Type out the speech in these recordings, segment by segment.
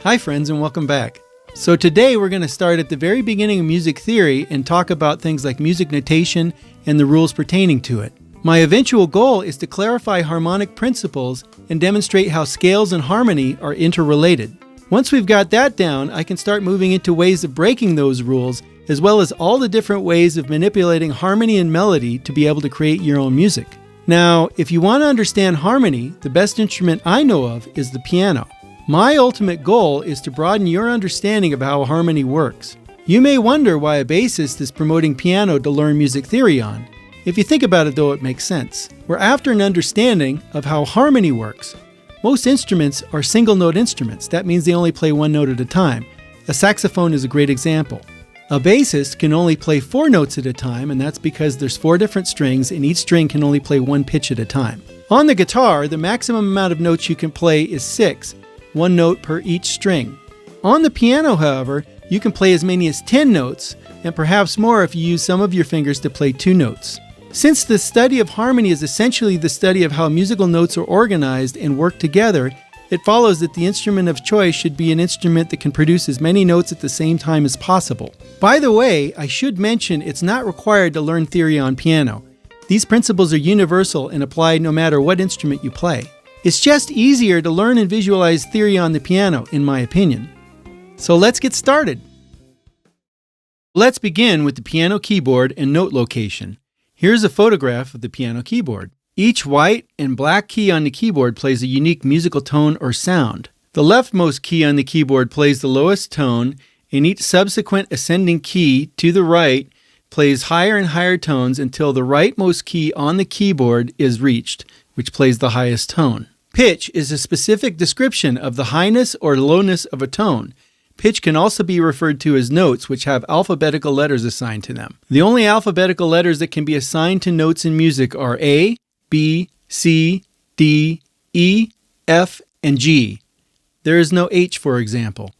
Hi friends, and welcome back. So today we're going to start at the very beginning of music theory and talk about things like music notation and the rules pertaining to it. My eventual goal is to clarify harmonic principles and demonstrate how scales and harmony are interrelated. Once we've got that down, I can start moving into ways of breaking those rules, as well as all the different ways of manipulating harmony and melody to be able to create your own music. Now, if you want to understand harmony, the best instrument I know of is the piano. My ultimate goal is to broaden your understanding of how harmony works. You may wonder why a bassist is promoting piano to learn music theory on. If you think about it though, it makes sense. We're after an understanding of how harmony works. Most instruments are single note instruments. That means they only play one note at a time. A saxophone is a great example. A bassist can only play 4 notes at a time, and that's because there's 4 different strings and each string can only play one pitch at a time. On the guitar, the maximum amount of notes you can play is 6. 1 note per each string. On the piano, however, you can play as many as 10 notes, and perhaps more if you use some of your fingers to play 2 notes. Since the study of harmony is essentially the study of how musical notes are organized and work together, it follows that the instrument of choice should be an instrument that can produce as many notes at the same time as possible. By the way, I should mention it's not required to learn theory on piano. These principles are universal and apply no matter what instrument you play. It's just easier to learn and visualize theory on the piano, in my opinion. So let's get started. Let's begin with the piano keyboard and note location. Here's a photograph of the piano keyboard. Each white and black key on the keyboard plays a unique musical tone or sound. The leftmost key on the keyboard plays the lowest tone, and each subsequent ascending key to the right plays higher and higher tones until the rightmost key on the keyboard is reached, which plays the highest tone. Pitch is a specific description of the highness or lowness of a tone. Pitch can also be referred to as notes, which have alphabetical letters assigned to them. The only alphabetical letters that can be assigned to notes in music are A, B, C, D, E, F, and G. There is no H, for example.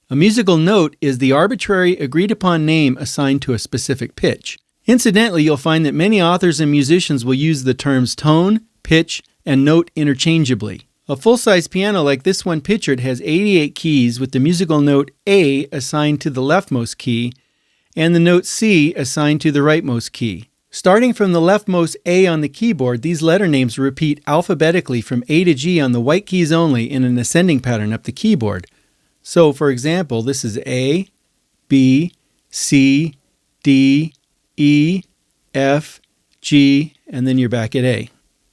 A musical note is the arbitrary agreed-upon name assigned to a specific pitch. Incidentally, you'll find that many authors and musicians will use the terms tone, pitch, and note interchangeably. A full-size piano like this one pictured has 88 keys with the musical note A assigned to the leftmost key and the note C assigned to the rightmost key. Starting from the leftmost A on the keyboard, these letter names repeat alphabetically from A to G on the white keys only in an ascending pattern up the keyboard. So, for example, this is A, B, C, D, E, F, G, and then you're back at A.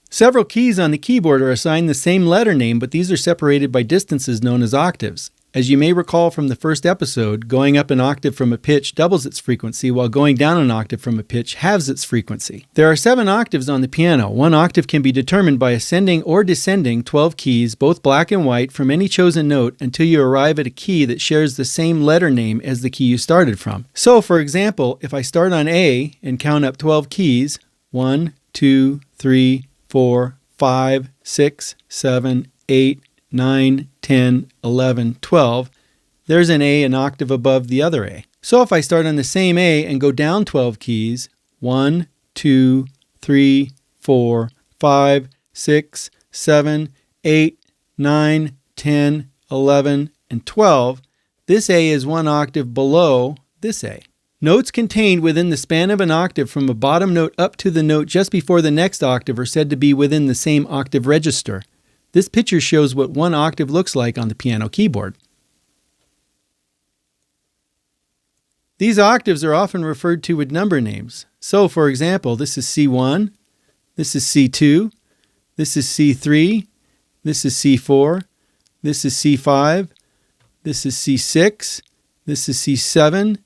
Several keys on the keyboard are assigned the same letter name, but these are separated by distances known as octaves. As you may recall from the first episode, going up an octave from a pitch doubles its frequency, while going down an octave from a pitch halves its frequency. There are 7 octaves on the piano. 1 octave can be determined by ascending or descending 12 keys, both black and white, from any chosen note until you arrive at a key that shares the same letter name as the key you started from. So, for example, if I start on A and count up 12 keys, 1, 2, 3, 4, 5, 6, 7, 8, 9, 10, 11, 12, there's an A an octave above the other A. So if I start on the same A and go down 12 keys, 1, 2, 3, 4, 5, 6, 7, 8, 9, 10, 11, and 12, this A is 1 octave below this A. Notes contained within the span of an octave from a bottom note up to the note just before the next octave are said to be within the same octave register. This picture shows what 1 octave looks like on the piano keyboard. These octaves are often referred to with number names. So, for example, this is C1, this is C2, this is C3, this is C4, this is C5, this is C6, this is C7,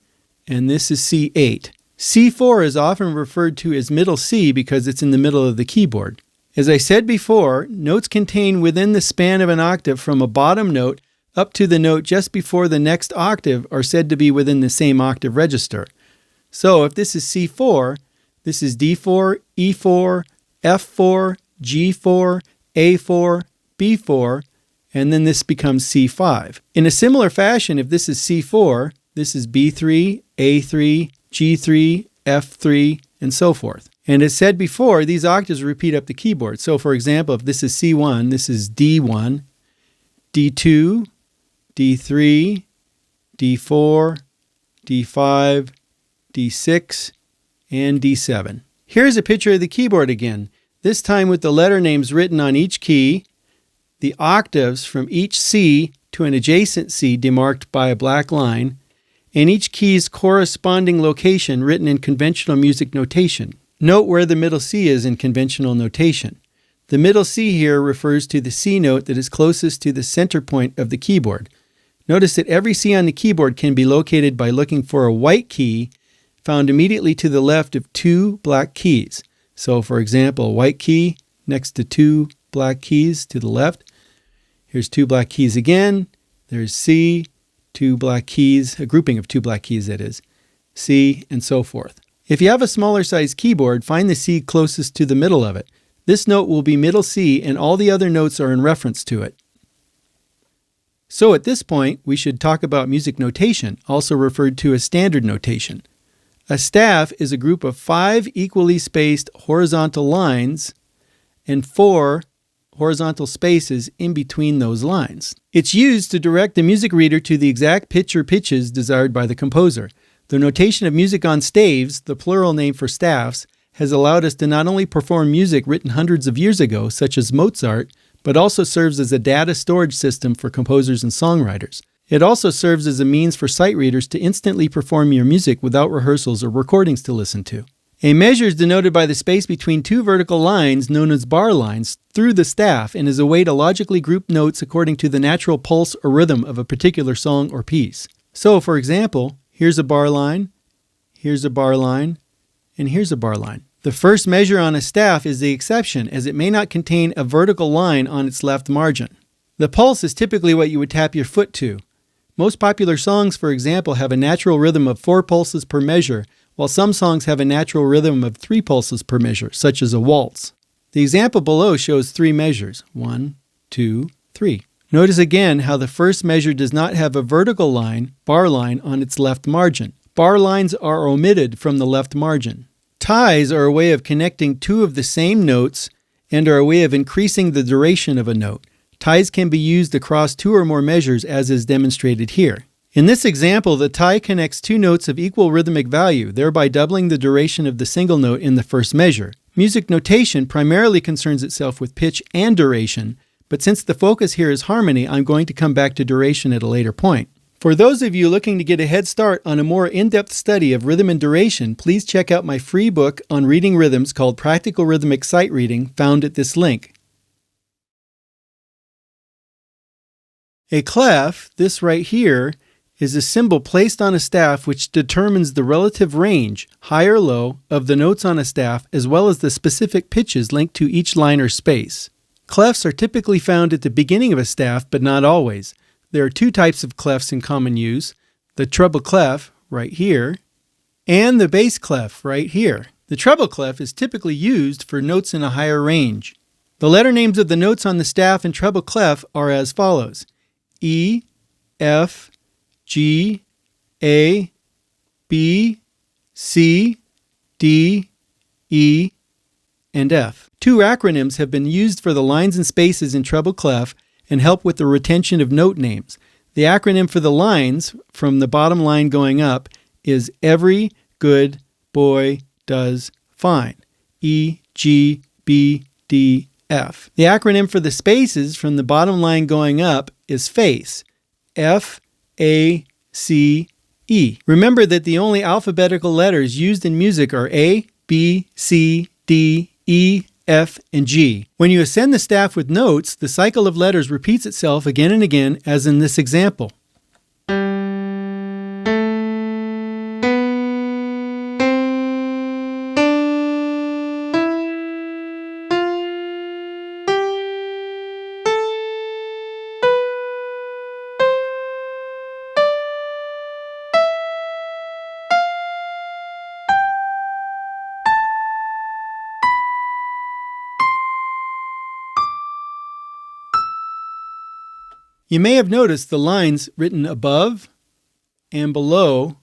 and this is C8. C4 is often referred to as middle C because it's in the middle of the keyboard. As I said before, notes contained within the span of an octave from a bottom note up to the note just before the next octave are said to be within the same octave register. So if this is C4, this is D4, E4, F4, G4, A4, B4, and then this becomes C5. In a similar fashion, if this is C4, this is B3, A3, G3, F3, and so forth. And as said before, these octaves repeat up the keyboard. So for example, if this is C1, this is D1, D2, D3, D4, D5, D6, and D7. Here's a picture of the keyboard again, this time with the letter names written on each key, the octaves from each C to an adjacent C demarked by a black line, and each key's corresponding location written in conventional music notation. Note where the middle C is in conventional notation. The middle C here refers to the C note that is closest to the center point of the keyboard. Notice that every C on the keyboard can be located by looking for a white key found immediately to the left of two black keys. So for example, a white key next to two black keys to the left. Here's two black keys again. There's C, two black keys, a grouping of two black keys that is, C, and so forth. If you have a smaller size keyboard, find the C closest to the middle of it. This note will be middle C and all the other notes are in reference to it. So at this point, we should talk about music notation, also referred to as standard notation. A staff is a group of 5 equally spaced horizontal lines and 4 horizontal spaces in between those lines. It's used to direct the music reader to the exact pitch or pitches desired by the composer. The notation of music on staves, the plural name for staffs, has allowed us to not only perform music written hundreds of years ago, such as Mozart, but also serves as a data storage system for composers and songwriters. It also serves as a means for sight readers to instantly perform your music without rehearsals or recordings to listen to. A measure is denoted by the space between two vertical lines known as bar lines through the staff and is a way to logically group notes according to the natural pulse or rhythm of a particular song or piece. So, for example, here's a bar line, here's a bar line, and here's a bar line. The first measure on a staff is the exception, as it may not contain a vertical line on its left margin. The pulse is typically what you would tap your foot to. Most popular songs, for example, have a natural rhythm of 4 pulses per measure, while some songs have a natural rhythm of 3 pulses per measure, such as a waltz. The example below shows 3 measures, 1, 2, 3. Notice again how the first measure does not have a vertical line, bar line, on its left margin. Bar lines are omitted from the left margin. Ties are a way of connecting two of the same notes and are a way of increasing the duration of a note. Ties can be used across 2 or more measures, as is demonstrated here. In this example, the tie connects 2 notes of equal rhythmic value, thereby doubling the duration of the single note in the first measure. Music notation primarily concerns itself with pitch and duration, but since the focus here is harmony, I'm going to come back to duration at a later point. For those of you looking to get a head start on a more in-depth study of rhythm and duration, please check out my free book on reading rhythms called Practical Rhythmic Sight Reading, found at this link. A clef, this right here, is a symbol placed on a staff which determines the relative range, high or low, of the notes on a staff as well as the specific pitches linked to each line or space. Clefs are typically found at the beginning of a staff, but not always. There are 2 types of clefs in common use, the treble clef, right here, and the bass clef, right here. The treble clef is typically used for notes in a higher range. The letter names of the notes on the staff and treble clef are as follows: E, F, G, A, B, C, D, E, and F. 2 acronyms have been used for the lines and spaces in treble clef and help with the retention of note names. The acronym for the lines, from the bottom line going up, is Every Good Boy Does Fine. E, G, B, D, F. The acronym for the spaces, from the bottom line going up, is FACE. F, A, C, E. Remember that the only alphabetical letters used in music are A, B, C, D, E, F, and G. When you ascend the staff with notes, the cycle of letters repeats itself again and again, as in this example. You may have noticed the lines written above and below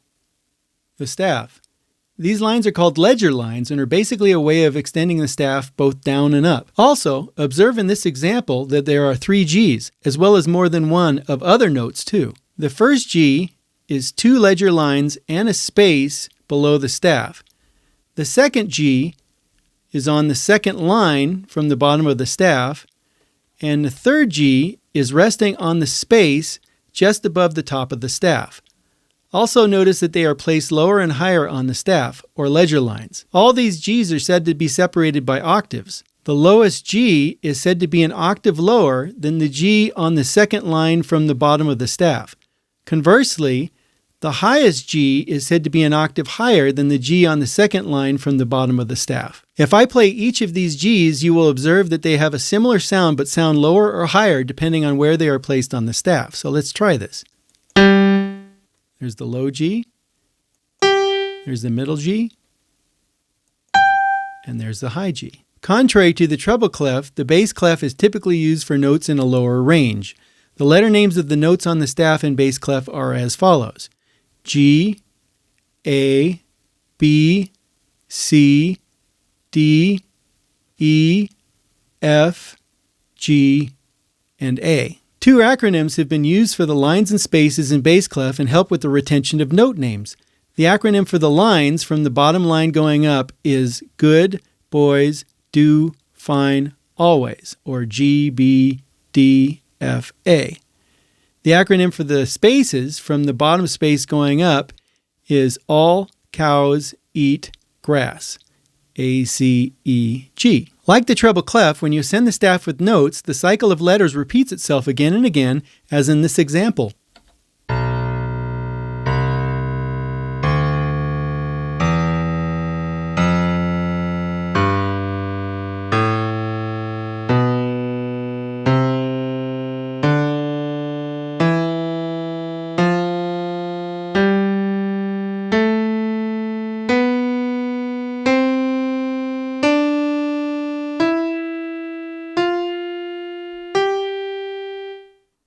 the staff. These lines are called ledger lines and are basically a way of extending the staff both down and up. Also, observe in this example that there are 3 Gs, as well as more than one of other notes too. The first G is 2 ledger lines and a space below the staff. The second G is on the second line from the bottom of the staff, and the third G is resting on the space just above the top of the staff. Also notice that they are placed lower and higher on the staff, or ledger lines. All these Gs are said to be separated by octaves. The lowest G is said to be an octave lower than the G on the second line from the bottom of the staff. Conversely, the highest G is said to be an octave higher than the G on the second line from the bottom of the staff. If I play each of these Gs, you will observe that they have a similar sound but sound lower or higher depending on where they are placed on the staff. So let's try this. There's the low G, there's the middle G, and there's the high G. Contrary to the treble clef, the bass clef is typically used for notes in a lower range. The letter names of the notes on the staff in bass clef are as follows: G, A, B, C, D, E, F, G, and A. 2 acronyms have been used for the lines and spaces in bass clef and help with the retention of note names. The acronym for the lines from the bottom line going up is good, boys, do, fine, always, or G, B, D, F, A. The acronym for the spaces from the bottom space going up is all cows eat grass, A, C, E, G. Like the treble clef, when you ascend the staff with notes, the cycle of letters repeats itself again and again, as in this example.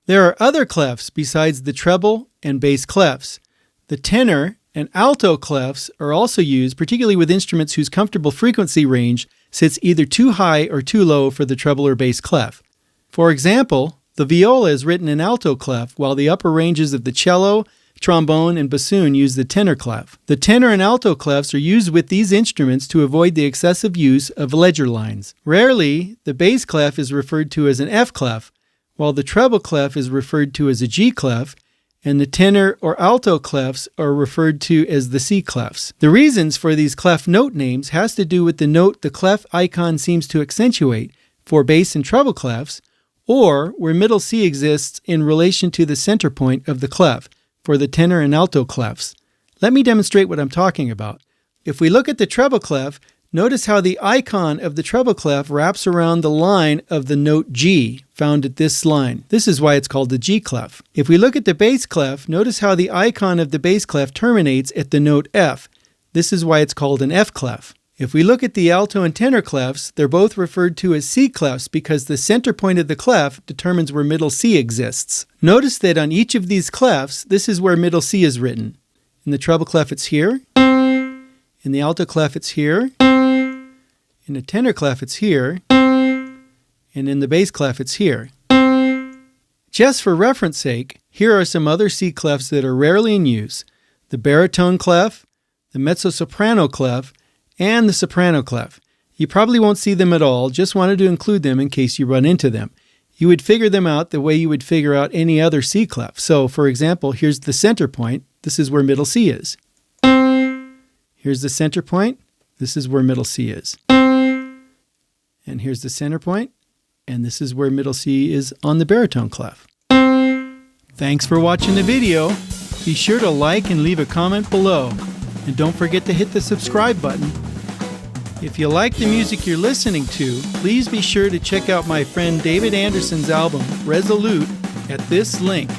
There are other clefs besides the treble and bass clefs. The tenor and alto clefs are also used, particularly with instruments whose comfortable frequency range sits either too high or too low for the treble or bass clef. For example, the viola is written in alto clef, while the upper ranges of the cello, trombone, and bassoon use the tenor clef. The tenor and alto clefs are used with these instruments to avoid the excessive use of ledger lines. Rarely, the bass clef is referred to as an F clef, while the treble clef is referred to as a G clef, and the tenor or alto clefs are referred to as the C clefs. The reasons for these clef note names has to do with the note the clef icon seems to accentuate for bass and treble clefs, or where middle C exists in relation to the center point of the clef for the tenor and alto clefs. Let me demonstrate what I'm talking about. If we look at the treble clef, notice how the icon of the treble clef wraps around the line of the note G found at this line. This is why it's called the G clef. If we look at the bass clef, notice how the icon of the bass clef terminates at the note F. This is why it's called an F clef. If we look at the alto and tenor clefs, they're both referred to as C clefs because the center point of the clef determines where middle C exists. Notice that on each of these clefs, this is where middle C is written. In the treble clef, it's here. In the alto clef, it's here. In the tenor clef, it's here, and in the bass clef, it's here. Just for reference sake, here are some other C clefs that are rarely in use: the baritone clef, the mezzo-soprano clef, and the soprano clef. You probably won't see them at all, just wanted to include them in case you run into them. You would figure them out the way you would figure out any other C clef. So, for example, here's the center point. This is where middle C is. Here's the center point. This is where middle C is. And here's the center point, and this is where middle C is on the baritone clef. Thanks for watching the video. Be sure to like and leave a comment below. And don't forget to hit the subscribe button. If you like the music you're listening to, please be sure to check out my friend David Anderson's album, Resolute, at this link.